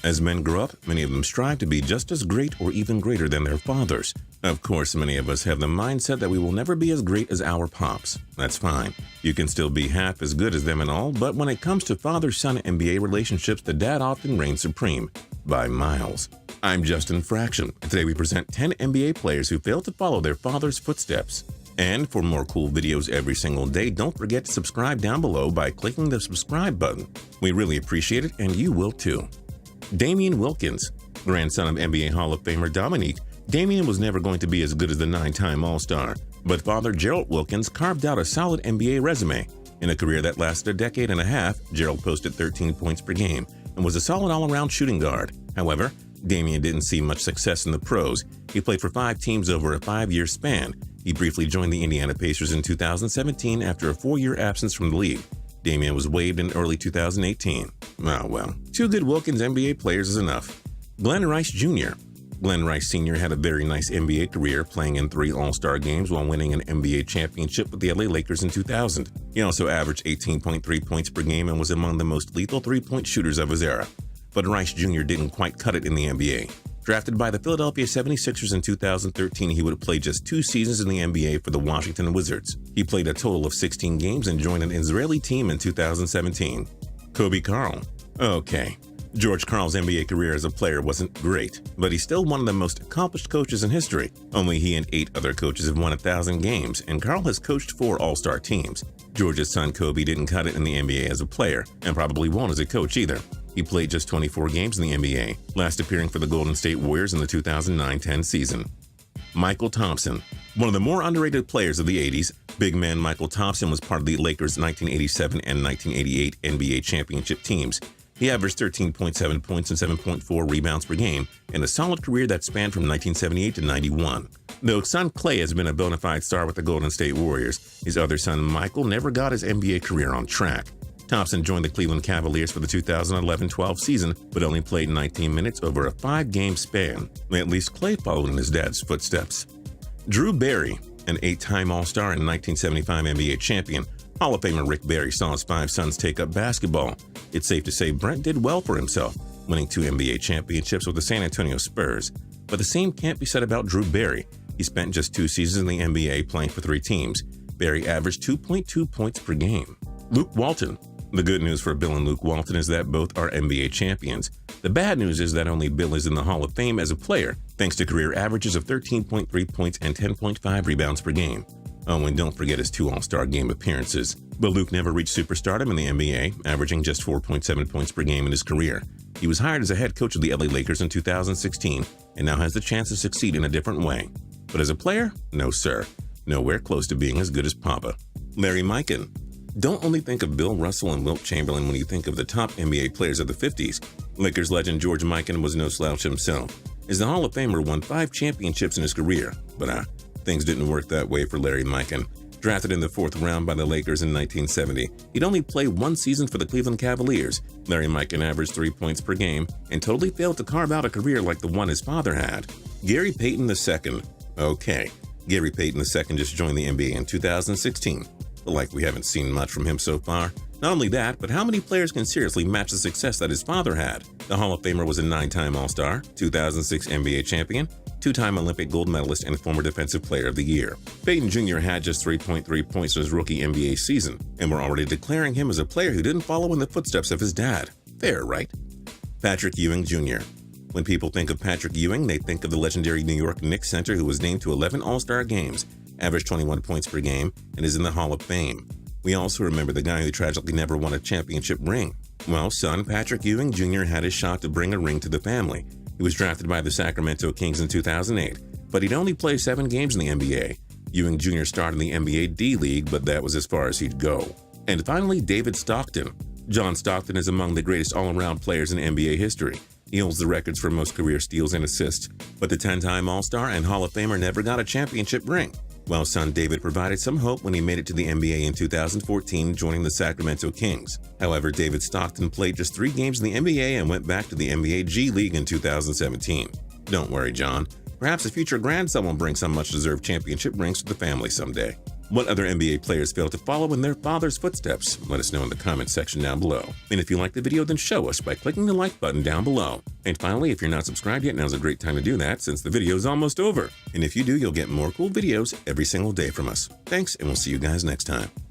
As men grow up, many of them strive to be just as great or even greater than their fathers. Of course, many of us have the mindset that we will never be as great as our pops. That's fine. You can still be half as good as them and all, but when it comes to father-son NBA relationships, the dad often reigns supreme. By miles. I'm Justin Fraction, and today we present 10 NBA players who failed to follow their father's footsteps. And for more cool videos every single day, don't forget to subscribe down below by clicking the subscribe button. We really appreciate it, and you will too. Damian Wilkins. Grandson of NBA Hall of Famer Dominique, Damian was never going to be as good as the 9-time All-Star, but father Gerald Wilkins carved out a solid NBA resume. In a career that lasted a decade and a half, Gerald posted 13 points per game and was a solid all-around shooting guard. However, Damian didn't see much success in the pros. He played for 5 teams over a 5-year span. He briefly joined the Indiana Pacers in 2017 after a 4-year absence from the league. Damian was waived in early 2018. Oh well, 2 good Wilkins NBA players is enough. Glenn Rice Jr. Glenn Rice Sr. had a very nice NBA career, playing in 3 All-Star games while winning an NBA championship with the LA Lakers in 2000. He also averaged 18.3 points per game and was among the most lethal 3-point shooters of his era. But Rice Jr. didn't quite cut it in the NBA. Drafted by the Philadelphia 76ers in 2013, he would play just 2 seasons in the NBA for the Washington Wizards. He played a total of 16 games and joined an Israeli team in 2017. Kobe Karl. Okay, George Karl's NBA career as a player wasn't great, but he's still one of the most accomplished coaches in history. Only he and 8 other coaches have won 1,000 games, and Karl has coached 4 All-Star teams. George's son Kobe didn't cut it in the NBA as a player, and probably won't as a coach either. He played just 24 games in the NBA, last appearing for the Golden State Warriors in the 2009-10 season. Michael Thompson. One of the more underrated players of the 80s, big man Michael Thompson was part of the Lakers' 1987 and 1988 NBA championship teams. He averaged 13.7 points and 7.4 rebounds per game in a solid career that spanned from 1978 to 91. Though son Clay has been a bona fide star with the Golden State Warriors, his other son Michael never got his NBA career on track. Thompson joined the Cleveland Cavaliers for the 2011-12 season, but only played 19 minutes over a 5-game span. At least Clay followed in his dad's footsteps. Drew Barry, an 8-time All-Star and 1975 NBA champion, Hall of Famer Rick Barry saw his 5 sons take up basketball. It's safe to say Brent did well for himself, winning 2 NBA championships with the San Antonio Spurs. But the same can't be said about Drew Barry. He spent just 2 seasons in the NBA playing for 3 teams. Barry averaged 2.2 points per game. Luke Walton. The good news for Bill and Luke Walton is that both are NBA champions. The bad news is that only Bill is in the Hall of Fame as a player, thanks to career averages of 13.3 points and 10.5 rebounds per game. Oh, and don't forget his 2 All-Star game appearances. But Luke never reached superstardom in the NBA, averaging just 4.7 points per game in his career. He was hired as a head coach of the LA Lakers in 2016, and now has the chance to succeed in a different way. But as a player, no sir. Nowhere close to being as good as Papa. Larry Mikan. Don't only think of Bill Russell and Wilt Chamberlain when you think of the top NBA players of the 50s. Lakers legend George Mikan was no slouch himself. As the Hall of Famer, won 5 championships in his career, but things didn't work that way for Larry Mikan. Drafted in the 4th round by the Lakers in 1970, he'd only played 1 season for the Cleveland Cavaliers. Larry Mikan averaged 3 points per game and totally failed to carve out a career like the one his father had. Gary Payton II. Okay, Gary Payton II just joined the NBA in 2016. But like we haven't seen much from him so far. Not only that, but how many players can seriously match the success that his father had? The Hall of Famer was a 9-time All-Star, 2006 NBA champion, 2-time Olympic gold medalist, and former Defensive Player of the Year. Payton Jr. had just 3.3 points in his rookie NBA season, and we're already declaring him as a player who didn't follow in the footsteps of his dad. Fair, right? Patrick Ewing Jr. When people think of Patrick Ewing, they think of the legendary New York Knicks center who was named to 11 All-Star games, averaged 21 points per game, and is in the Hall of Fame. We also remember the guy who tragically never won a championship ring. Well, son Patrick Ewing Jr. had his shot to bring a ring to the family. He was drafted by the Sacramento Kings in 2008, but he'd only play 7 games in the NBA. Ewing Jr. started in the NBA D-League, but that was as far as he'd go. And finally, David Stockton. John Stockton is among the greatest all-around players in NBA history. He holds the records for most career steals and assists, but the 10-time All-Star and Hall of Famer never got a championship ring. Well, son David provided some hope when he made it to the NBA in 2014, joining the Sacramento Kings. However, David Stockton played just 3 games in the NBA and went back to the NBA G League in 2017. Don't worry, John. Perhaps a future grandson will bring some much-deserved championship rings to the family someday. What other NBA players fail to follow in their father's footsteps? Let us know in the comment section down below. And if you liked the video, then show us by clicking the like button down below. And finally, if you're not subscribed yet, now's a great time to do that since the video is almost over. And if you do, you'll get more cool videos every single day from us. Thanks, and we'll see you guys next time.